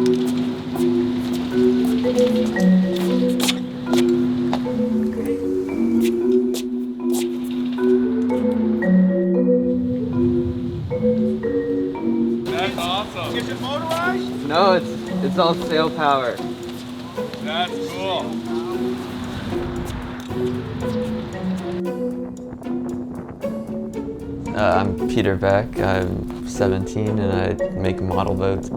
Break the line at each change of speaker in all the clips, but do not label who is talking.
That's awesome.
Is it motorized?
No, it's all sail power.
That's cool.
I'm Peter Beck. I'm 17 and I make model boats.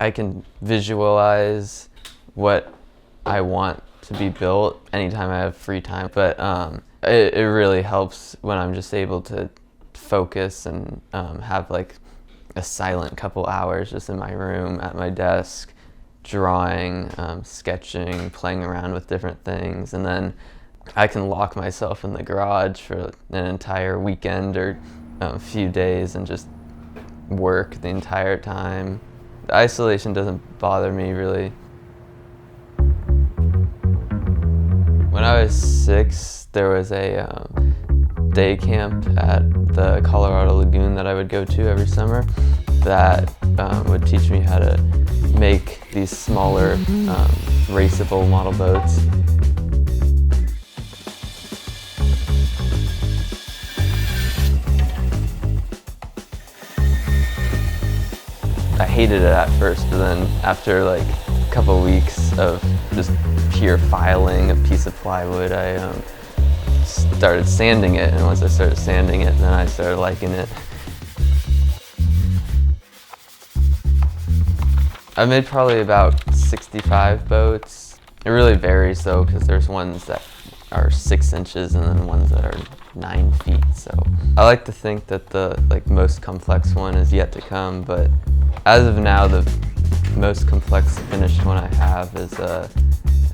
I can visualize what I want to be built anytime I have free time, but it really helps when I'm just able to focus and have like a silent couple hours just in my room at my desk, drawing, sketching, playing around with different things, and then I can lock myself in the garage for an entire weekend or a few days and just work the entire time. The isolation doesn't bother me really. When I was 6, there was a day camp at the Colorado Lagoon that I would go to every summer that would teach me how to make these smaller raceable model boats. I hated it at first, but then after like a couple weeks of just pure filing a piece of plywood, I started sanding it, and once I started sanding it, then I started liking it. I've made probably about 65 boats. It really varies though, because there's ones that are 6 inches and then ones that are 9 feet. So I like to think that the most complex one is yet to come, but as of now, the most complex finished one I have is I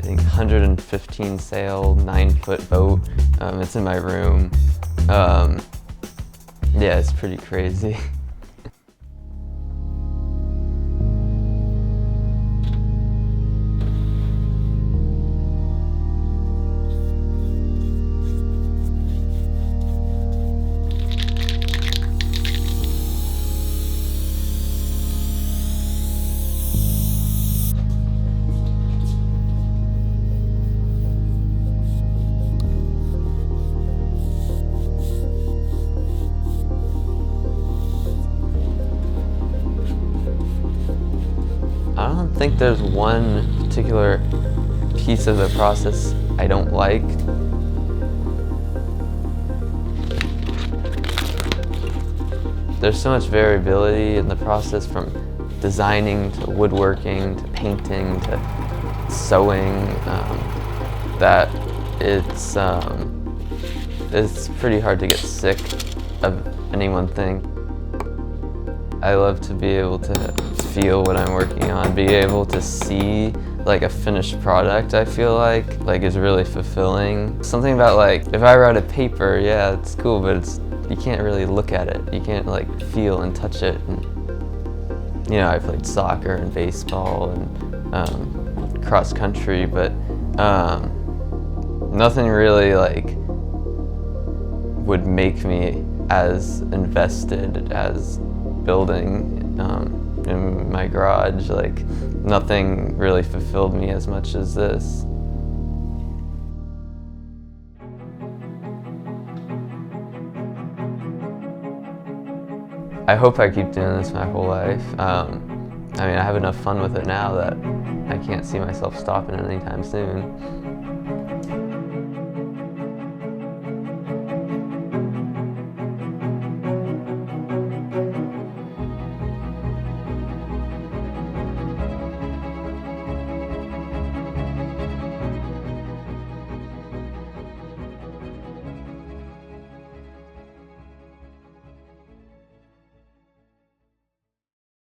think 115 sail, 9-foot boat. It's in my room. Yeah, it's pretty crazy. I don't think there's one particular piece of the process I don't like. There's so much variability in the process, from designing to woodworking to painting to sewing, that it's pretty hard to get sick of any one thing. I love to be able to feel what I'm working on, be able to see like a finished product. I feel like is really fulfilling. Something about like if I write a paper, yeah, it's cool, but you can't really look at it. You can't like feel and touch it. And, you know, I played soccer and baseball and cross country, but nothing really like would make me as invested as building in my garage. Like nothing really fulfilled me as much as this. I hope I keep doing this my whole life. I mean, I have enough fun with it now that I can't see myself stopping anytime soon.